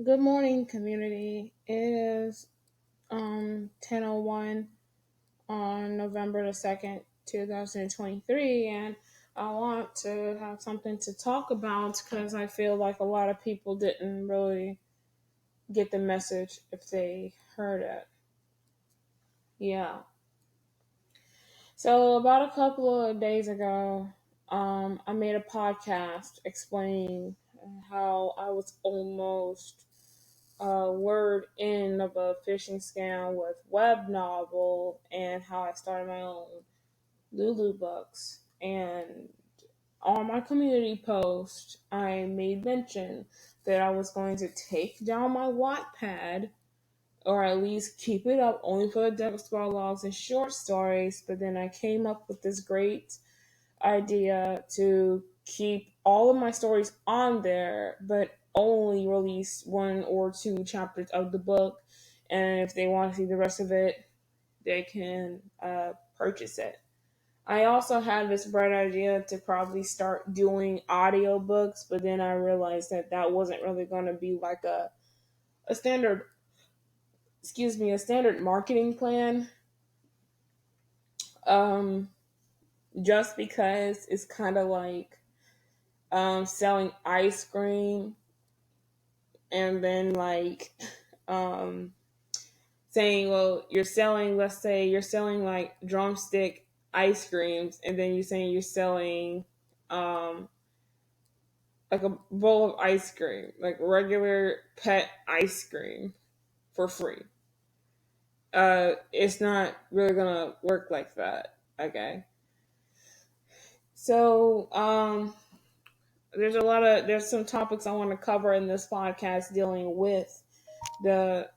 Good morning, community. It is 10:01 on November the 2nd, 2023, and I want to have something to talk about because I feel like a lot of people didn't really get the message if they heard it. Yeah. So about a couple of days ago, I made a podcast explaining how I was almost word in of a phishing scam with web novel and how I started my own Lulu books. And on my community post, I made mention that I was going to take down my Wattpad or at least keep it up only for the Deck Scroll logs and short stories. But then I came up with this great idea to keep all of my stories on there, but only release one or two chapters of the book. And if they want to see the rest of it, they can purchase it. I also had this bright idea to probably start doing audiobooks, but then I realized that that wasn't really going to be like a standard, a standard marketing plan. Um, just because it's kind of like selling ice cream and then um, saying, well, you're selling, let's say you're selling like drumstick ice creams, and then you're saying you're selling um, like a bowl of ice cream, like regular pet ice cream for free. It's not really gonna work like that. Okay. So, there's some topics I want to cover in this podcast dealing with the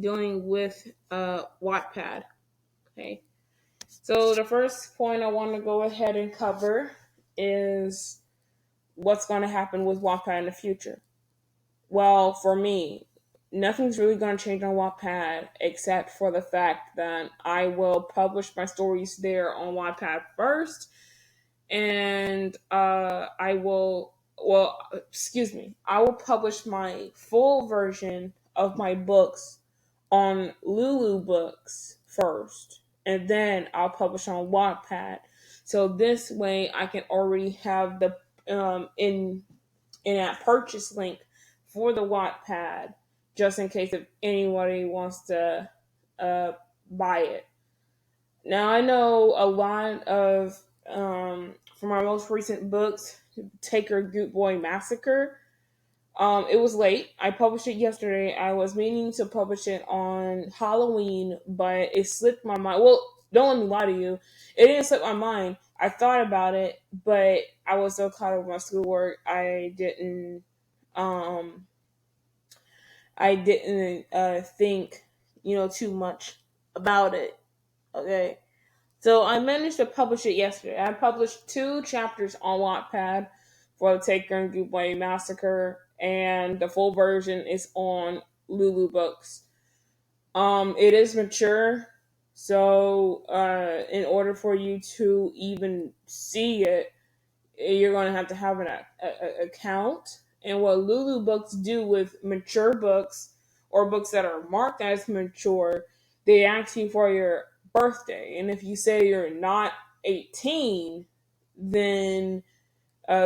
dealing with Wattpad. Okay. So the first point I want to go ahead and cover is what's going to happen with Wattpad in the future. Well, for me, nothing's really going to change on Wattpad except for the fact that I will publish my stories there on Wattpad first, and I will publish my full version of my books on Lulu books first, and then I'll publish on Wattpad. So this way, I can already have the in that purchase link for the Wattpad, just in case if anybody wants to uh, buy it. Now I know a lot of for my most recent books, Taker Goot Boy Massacre. It was late. I published it yesterday. I was meaning to publish it on Halloween, but it slipped my mind. Well, don't let me lie to you. It didn't slip my mind. I thought about it, but I was so caught up with my schoolwork, um I didn't think, too much about it. Okay. So I managed to publish it yesterday. I published two chapters on Wattpad for the Taker and Goodway Massacre, and the full version is on Lulu Books. It is mature, so in order for you to even see it, you're going to have an account. And what Lulu Books do with mature books or books that are marked as mature, they ask you for your birthday. And if you say you're not 18, then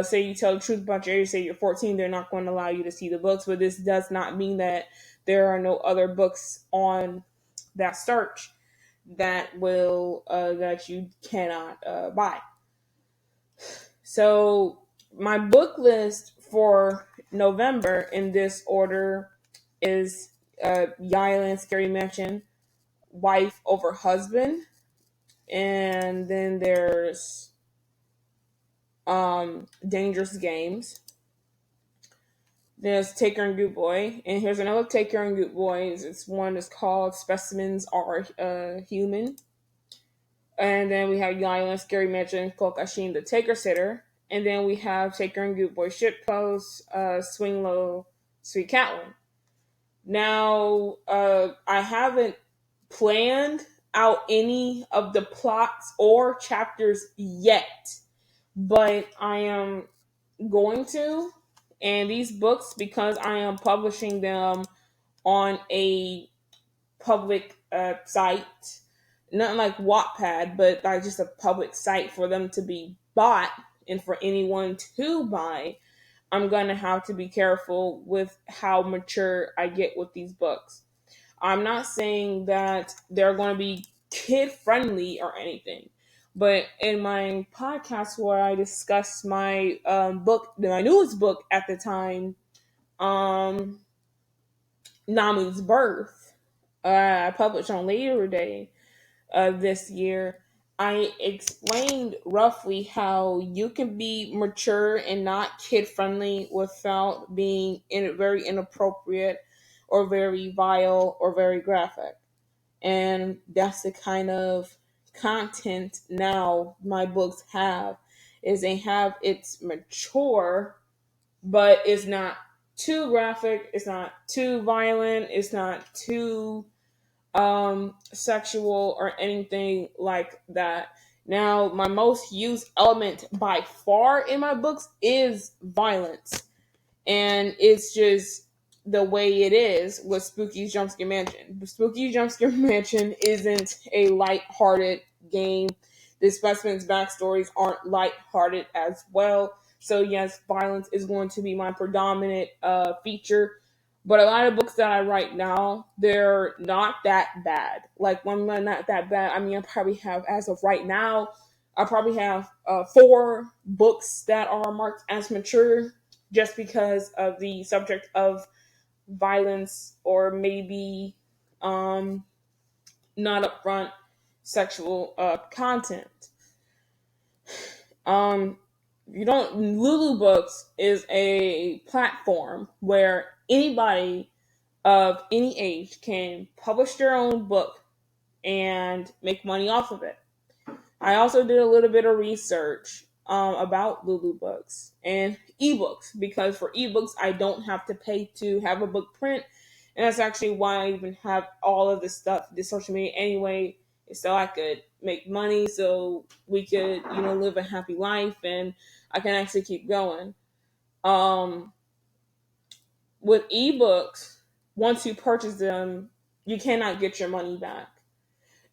say you tell the truth about your age, say you're 14, they're not going to allow you to see the books. But this does not mean that there are no other books on that search that you cannot buy. So my book list for November in this order is Island Scary Mansion, Wife Over Husband, and then there's Dangerous Games. There's Taker and Goot Boy, and here's another Taker and Goot Boy. It's one that's called Specimens Are Human. And then we have Island Scary Mansion, Kokashin the Taker Sitter. And then we have Taker and Goot Boy Shitpost, Swing Low, Sweet Catlin. Now, I haven't planned out any of the plots or chapters yet, but I am going to. And these books, because I am publishing them on a public site, not like Wattpad, but like just a public site for them to be bought and for anyone to buy, I'm going to have to be careful with how mature I get with these books. I'm not saying that they're going to be kid friendly or anything, but in my podcast where I discuss my book, my newest book at the time, um, Namu's Birth, I published on Labor Day of this year. I explained roughly how you can be mature and not kid friendly without being very inappropriate or very vile or very graphic. And that's the kind of content now my books have, is they have it's mature, but it's not too graphic, it's not too violent, it's not too sexual or anything like that. Now, my most used element by far in my books is violence, and it's just the way it is with Spooky's Jumpscare Mansion. Spooky's Jumpscare Mansion isn't a light-hearted game. The specimen's backstories aren't light-hearted as well. So yes, violence is going to be my predominant feature. But a lot of books that I write now, they're not that bad. Like when they're not that bad, I mean, I probably have, as of right now, I probably have 4 books that are marked as mature just because of the subject of violence or maybe not upfront sexual content. Um, you don't. Lulu Books is a platform where anybody of any age can publish their own book and make money off of it. I also did a little bit of research about Lulu Books and ebooks, because for ebooks I don't have to pay to have a book print, and that's actually why I even have all of this stuff, this social media anyway, so I could make money, so we could live a happy life, and I can actually keep going. Um, with ebooks, once you purchase them, you cannot get your money back.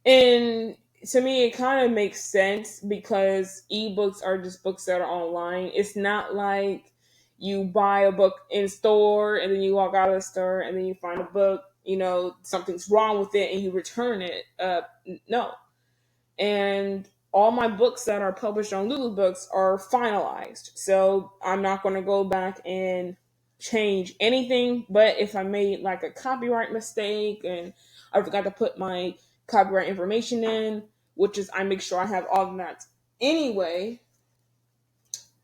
And to me, it kind of makes sense because ebooks are just books that are online. It's not like you buy a book in store and then you walk out of the store and then you find a book, something's wrong with it and you return it. No. And all my books that are published on Lulu Books are finalized. So I'm not going to go back and change anything. But if I made like a copyright mistake and I forgot to put my copyright information in, which is I make sure I have all of that anyway,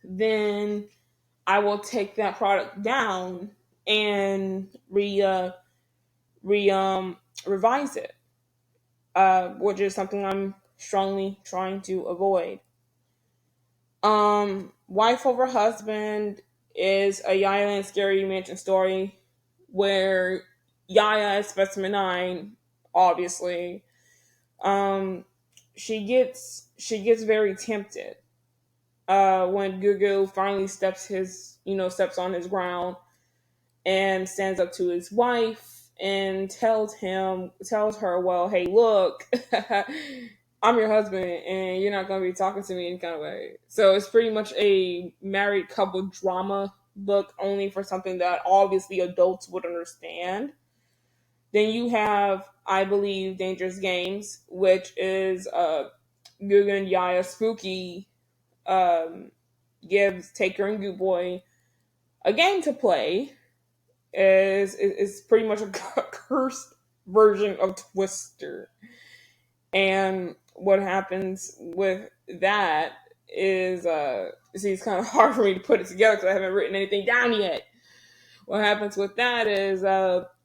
then I will take that product down and revise it, which is something I'm strongly trying to avoid. Wife Over Husband is a Yaya and Scary Mansion story where Yaya is Specimen 9, obviously. Um, she gets very tempted when Gugu finally steps on his ground and stands up to his wife and tells her, well, hey, look, I'm your husband and you're not going to be talking to me any kind of way. So it's pretty much a married couple drama book, only for something that obviously adults would understand. Then you have, I believe, Dangerous Games, which is Gugu and Yaya Spooky um, gives Taker and Goo Boy a game to play. Is pretty much a cursed version of Twister. And what happens with that is, see, it's kind of hard for me to put it together because I haven't written anything down yet. What happens with that is,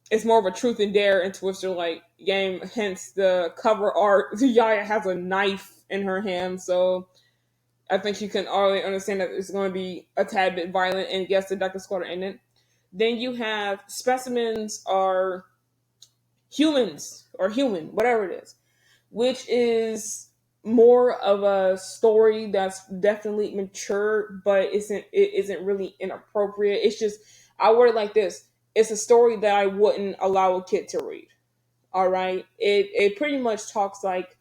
it's more of a truth and dare and Twister like game. Hence the cover art. Yaya has a knife in her hand, so I think you can already understand that it's going to be a tad bit violent. And yes, the Duck and Squatter in it. Then you have specimens are humans or human, whatever it is, which is more of a story that's definitely mature, but it isn't really inappropriate. It's just, I word it like this: it's a story that I wouldn't allow a kid to read. All right, it pretty much talks like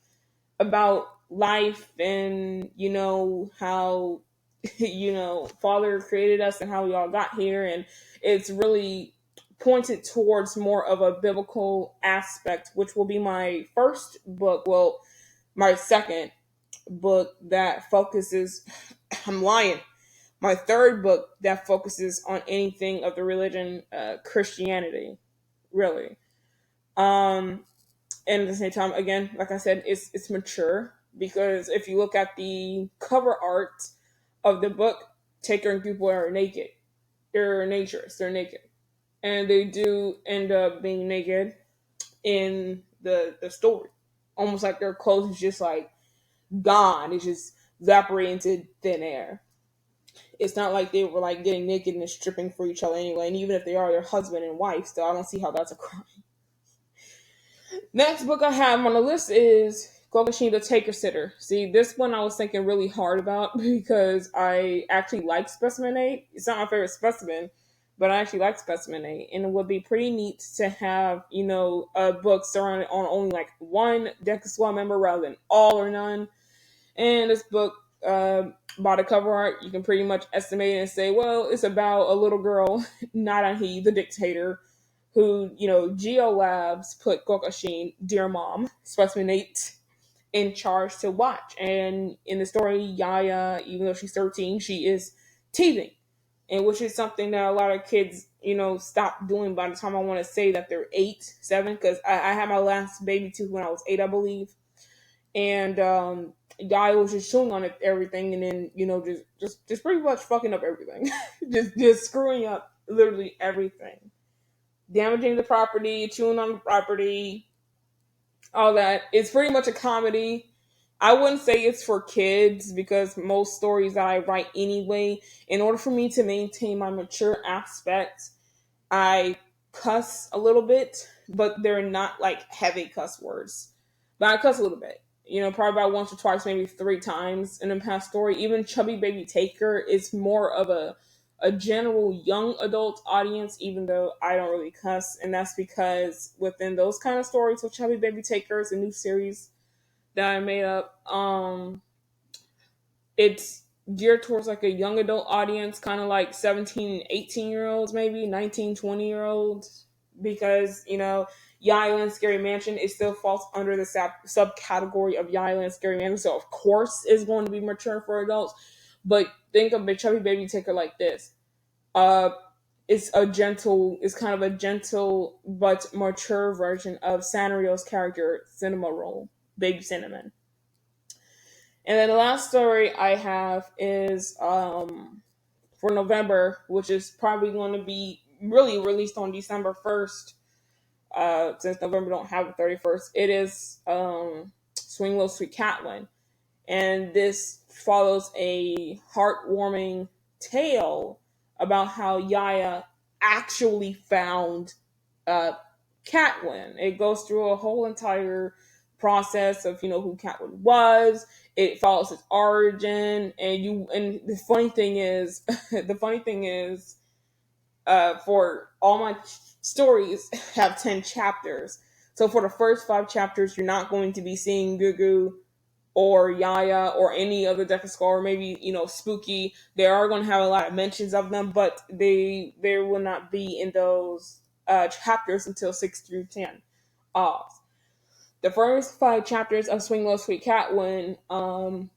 about life, and how Father created us and how we all got here, and it's really pointed towards more of a biblical aspect, which will be my first book. Well, my second book that focuses. I'm lying. My third book that focuses on anything of the religion, Christianity, really. Um, and at the same time, again, like I said, it's mature, because if you look at the cover art of the book, Taker and people are naked. They're natures. They're naked, and they do end up being naked in the story, almost like their clothes is just like gone. It's just evaporating into thin air. It's not like they were like getting naked and stripping for each other anyway. And even if they are their husband and wife, still, I don't see how that's a crime. Next book I have on the list is Kokushin the Taker Sitter. See, this one I was thinking really hard about because I actually like Specimen 8. It's not my favorite specimen, but I actually like Specimen 8. And it would be pretty neat to have, a book surrounded on only like one Deca Squad member rather than all or none. And this book, by the cover art, you can pretty much estimate it and say, well, it's about a little girl, Narahi, the dictator, who, Geo Labs put Gokashin, dear mom, Specimen 8, in charge to watch. And in the story, Yaya, even though she's 13, she is teething. And which is something that a lot of kids, stop doing by the time I want to say that they're 8, 7, because I had my last baby too when I was 8, I believe. And Guy was just chewing on everything, and then just pretty much fucking up everything, just screwing up literally everything, damaging the property, chewing on the property, all that. It's pretty much a comedy. I wouldn't say it's for kids because most stories that I write anyway, in order for me to maintain my mature aspect, I cuss a little bit, but they're not like heavy cuss words. But I cuss a little bit. Probably about once or twice, maybe 3 times in the past story. Even Chubby Baby Taker is more of a general young adult audience, even though I don't really cuss. And that's because within those kind of stories with Chubby Baby Taker, is a new series that I made up. It's geared towards like a young adult audience, kind of like 17, 18-year-olds, maybe 19, 20-year-olds, because, Island Scary Mansion, it still falls under the subcategory of Island Scary Mansion. So, of course, it's going to be mature for adults. But think of the Chubby Baby Taker like this. It's kind of a gentle but mature version of Sanrio's character, Cinema Roll, Baby Cinnamon. And then the last story I have is for November, which is probably going to be really released on December 1st, since November don't have the 31st. It is Swing Low Sweet Catlin. And this follows a heartwarming tale about how Yaya actually found Catlin. It goes through a whole entire process of who Catlin was. It follows his origin, and the funny thing is, for all my stories have 10 chapters. So for the first 5 chapters, you're not going to be seeing Gugu or Yaya or any other Death Scar, or maybe Spooky. They are going to have a lot of mentions of them, but they will not be in those chapters until 6 through 10. The first 5 chapters of Swing Low Sweet Catlin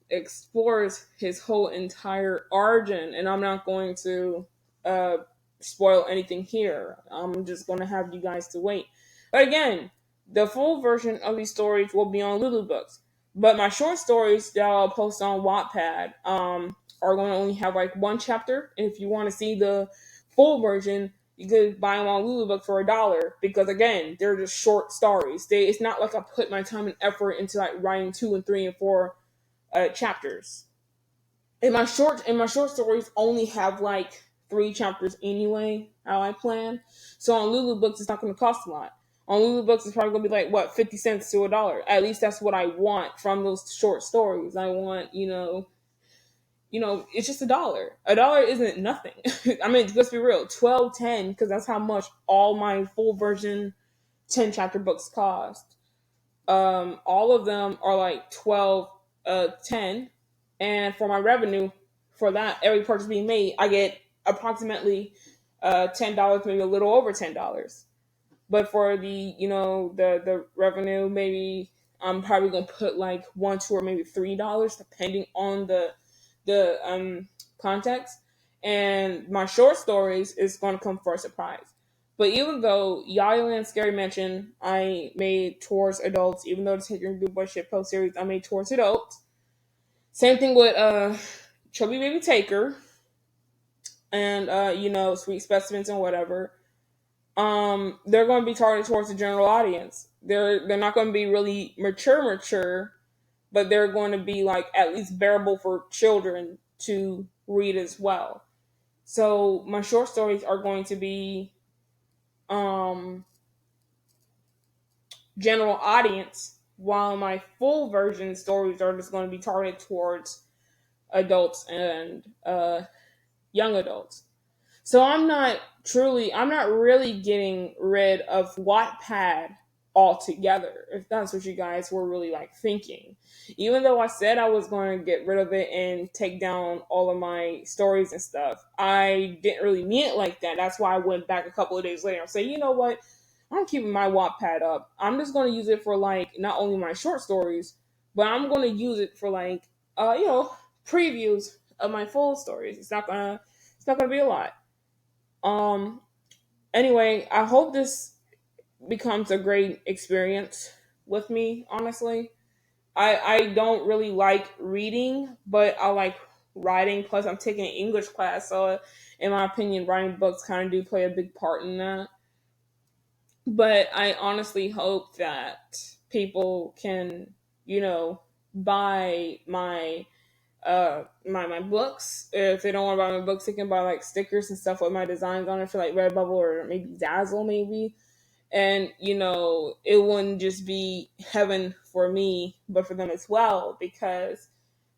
explores his whole entire origin, and I'm not going to spoil anything here. I'm just going to have you guys to wait. But again, the full version of these stories will be on Lulu Books. But my short stories that I'll post on Wattpad are going to only have like 1 chapter. And if you want to see the full version, you could buy them on Lulu Book for $1, because again, they're just short stories. It's not like I put my time and effort into like writing 2 and 3 and 4 chapters. And my short stories only have like 3 chapters anyway, how I plan. So on Lulu Books, it's not going to cost a lot. On Lulu books, it's probably gonna be like what 50 cents to $1. At least that's what I want from those short stories. I want, it's just $1. $1 isn't nothing. I mean, let's be real, 12.10, because that's how much all my full version 10 chapter books cost. All of them are like 12.10, and for my revenue for that, every purchase being made, I get approximately $10, maybe a little over $10. But for the revenue, maybe I'm probably gonna put like one, two, or maybe $3, depending on the context. And my short stories is gonna come for a surprise. But even though Yaya and Scary Mansion I made towards adults, even though the Take Your Good Boy Shitpost series I made towards adults, same thing with Chubby Baby Taker and Sweet Specimens and whatever. They're going to be targeted towards the general audience. They're not going to be really mature, but they're going to be like at least bearable for children to read as well. So my short stories are going to be um general audience, while my full version stories are just going to be targeted towards adults and young adults. So I'm not really getting rid of Wattpad altogether, if that's what you guys were really like thinking. Even though I said I was going to get rid of it and take down all of my stories and stuff, I didn't really mean it like that. That's why I went back a couple of days later and said, you know what? I'm keeping my Wattpad up. I'm just going to use it for like not only my short stories, but I'm going to use it for like previews of my full stories. It's not gonna be a lot. Um, anyway, I hope this becomes a great experience with me, honestly. I don't really like reading, but I like writing. Plus, I'm taking an English class, so in my opinion, writing books kind of do play a big part in that. But I honestly hope that people can, buy my books. If they don't want to buy my books, they can buy like stickers and stuff with my designs on it for like Redbubble or maybe Dazzle maybe. And it wouldn't just be heaven for me, but for them as well. Because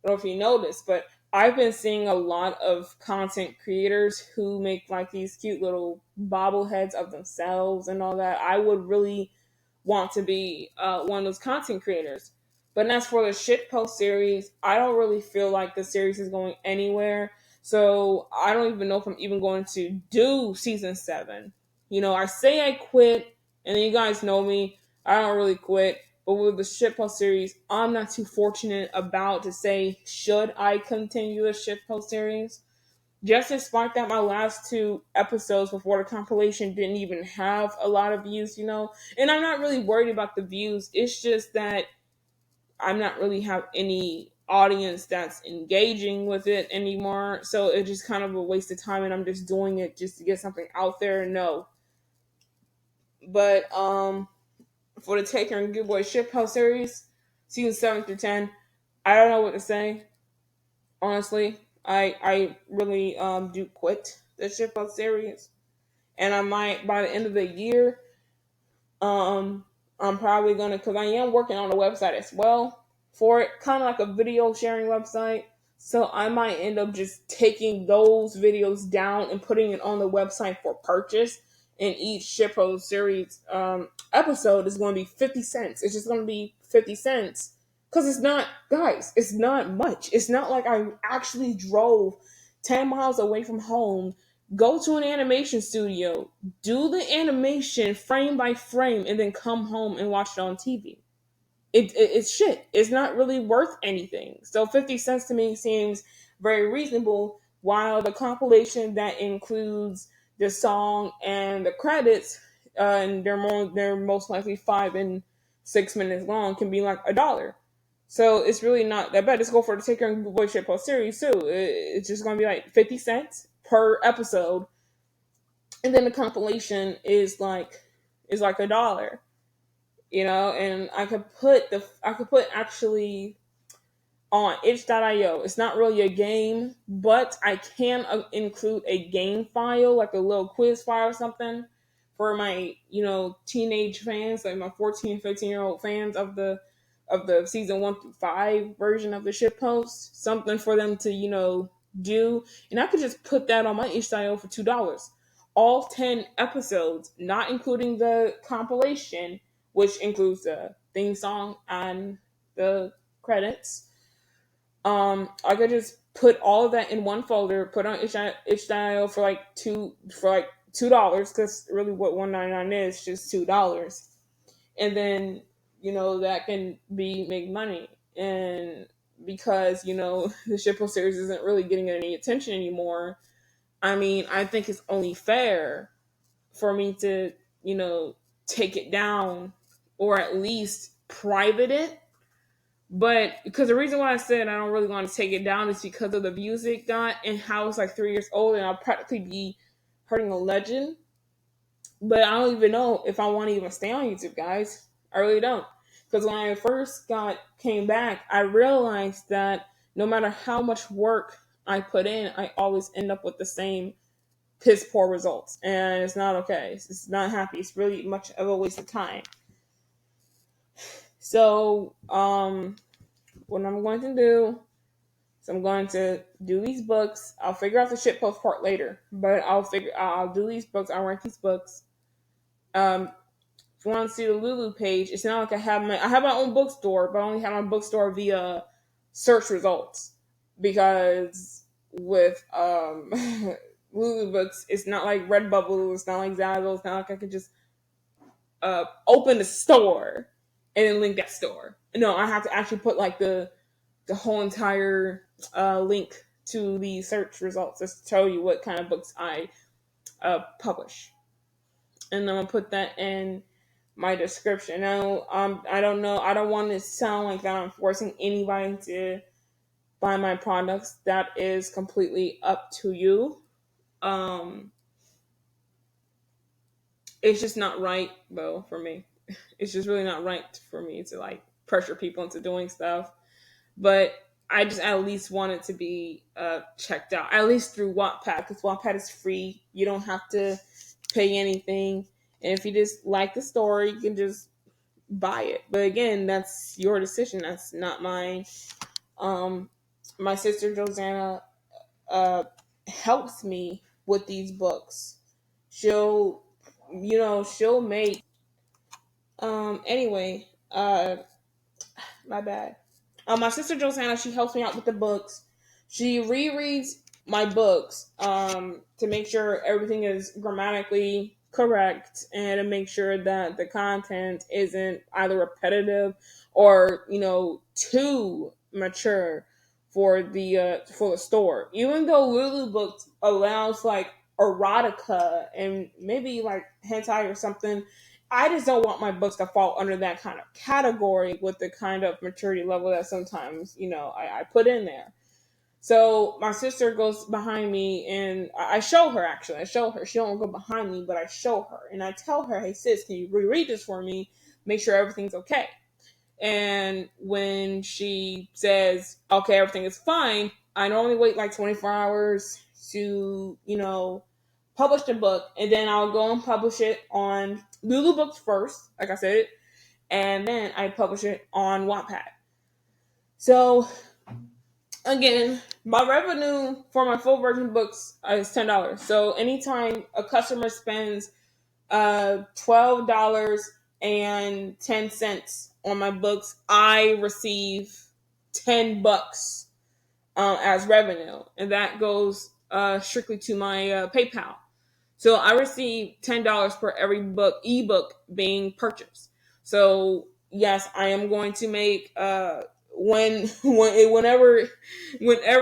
I don't know if you noticed, but I've been seeing a lot of content creators who make like these cute little bobbleheads of themselves and all that. I would really want to be one of those content creators. But as for the shitpost series, I don't really feel like the series is going anywhere. So I don't even know if I'm even going to do season 7. I say I quit, and then you guys know me. I don't really quit. But with the shitpost series, I'm not too fortunate about to say should I continue the shitpost series. Just despite that, my last 2 episodes before the compilation didn't even have a lot of views. And I'm not really worried about the views. It's just that I'm not really have any audience that's engaging with it anymore. So it's just kind of a waste of time, and I'm just doing it just to get something out there. No. But for the Taker and Good Boy Shitpost series, season 7 through 10, I don't know what to say. Honestly, I really do quit the Shitpost series, and I might by the end of the year, um, I'm probably gonna, because I am working on a website as well for it, kind of like a video sharing website. So I might end up just taking those videos down and putting it on the website for purchase. And each Shippo series episode is going to be 50 cents. It's just going to be 50 cents. Because it's not, guys, it's not much. It's not like I actually drove 10 miles away from home, go to an animation studio, do the animation frame by frame, and then come home and watch it on TV. It's shit. It's not really worth anything. So 50 cents to me seems very reasonable, while the compilation that includes the song and the credits, and they're most likely 5 and 6 minutes long, can be like $1. So it's really not that bad. Just go for the Taker and Boy Shitpost series too. It's just gonna be like 50 cents per episode, and then the compilation is like $1. And I could put actually on itch.io. It's not really a game, but I can include a game file, like a little quiz file or something, for my, teenage fans, like my 14, 15-year-old fans of the season 1 through 5 version of the ship post, something for them to, do. And I could just put that on my HTML for $2. All 10 episodes, not including the compilation, which includes the theme song and the credits. I could just put all of that in one folder, put on HTML for $2, because really what 199 is, just $2. And then, that can be make money. And because, the Shippo series isn't really getting any attention anymore, I mean, I think it's only fair for me to, take it down, or at least private it. But because the reason why I said I don't really want to take it down is because of the views it got and how it's like 3 years old, and I'll practically be hurting a legend. But I don't even know if I want to even stay on YouTube, guys. I really don't. Because when I first came back, I realized that no matter how much work I put in, I always end up with the same piss poor results, and it's not okay. It's not happy. It's really much of a waste of time. So, what I'm going to do is I'm going to do these books. I'll figure out the shit post part later, but I'll do these books. I'll rank these books. If you want to see the Lulu page, it's not like I have my own bookstore, but I only have my bookstore via search results, because with Lulu books, it's not like Redbubble, it's not like Zazzle, it's not like I could just open the store and then link that store. No, I have to actually put like the whole entire link to the search results just to tell you what kind of books I publish, and I'm gonna put that in my description. Now, I don't know. I don't want to sound like that I'm forcing anybody to buy my products. That is completely up to you. Um, it's just not right, though, for me. It's just really not right for me to like pressure people into doing stuff. But I just at least want it to be checked out, at least through Wattpad, because Wattpad is free. You don't have to pay anything. And if you just like the story, you can just buy it. But again, that's your decision. That's not mine. Um, my sister Josanna uh, helps me with these books. She'll, she'll make. Anyway, my bad. My sister Josanna, she helps me out with the books. She rereads my books to make sure everything is grammatically correct, and to make sure that the content isn't either repetitive or too mature for the store. Even though Lulu Books allows like erotica and maybe like hentai or something, I just don't want my books to fall under that kind of category with the kind of maturity level that sometimes, I put in there. So my sister goes behind me, and I show her, actually. I show her. She don't go behind me, but I show her. And I tell her, hey, sis, can you reread this for me? Make sure everything's okay. And when she says, okay, everything is fine, I normally wait like 24 hours to, publish the book. And then I'll go and publish it on Lulu Books first, like I said, and then I publish it on Wattpad. So, again, my revenue for my full version books is $10. So, anytime a customer spends $12.10 on my books, I receive $10 as revenue, and that goes strictly to my PayPal. So I receive $10 per every ebook being purchased. So yes, I am going to make whenever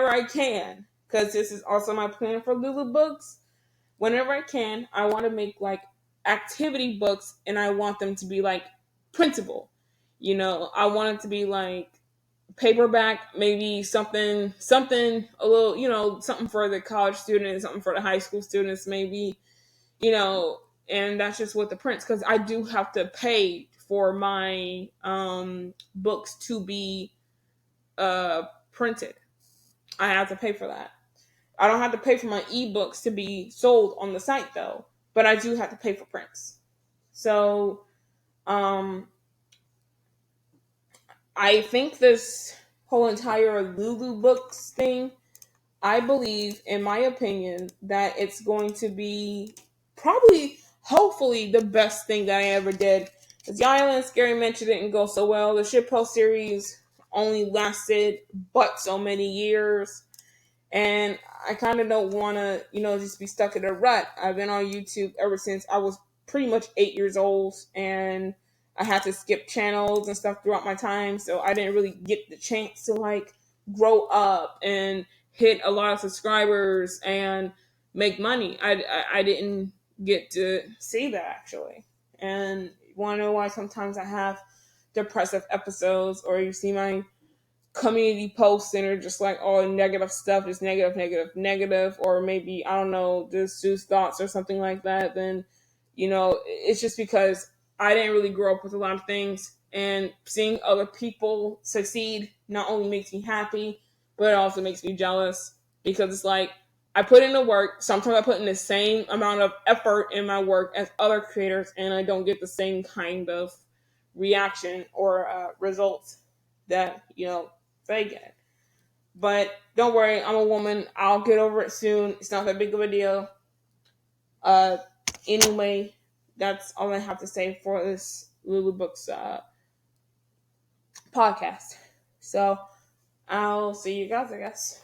I can, because this is also my plan for Lulu Books. Whenever I can, I want to make like activity books, and I want them to be like printable. I want it to be like paperback, maybe something a little, something for the college students, something for the high school students, maybe, and that's just what the prints, because I do have to pay for my books to be printed. I have to pay for that. I don't have to pay for my ebooks to be sold on the site, though. but I do have to pay for prints. So um, I think this whole entire Lulu books thing, I believe, in my opinion, that it's going to be probably, hopefully, the best thing that I ever did. Because The Island Scary Mansion didn't go so well. The Shitpost series only lasted but so many years. And I kind of don't want to, just be stuck in a rut. I've been on YouTube ever since I was pretty much 8 years old, and I had to skip channels and stuff throughout my time, so I didn't really get the chance to like grow up and hit a lot of subscribers and make money. I didn't get to see that actually, and you want to know why sometimes I have depressive episodes, or you see my community posts and are just like all negative stuff, just negative, negative, negative, or maybe, I don't know, just Sue's thoughts or something like that, then it's just because I didn't really grow up with a lot of things, and seeing other people succeed not only makes me happy, but it also makes me jealous, because it's like I put in the work. Sometimes I put in the same amount of effort in my work as other creators, and I don't get the same kind of reaction or results that they get. But don't worry, I'm a woman. I'll get over it soon. It's not that big of a deal. Uh, anyway, that's all I have to say for this Lulu Books podcast. So I'll see you guys, I guess.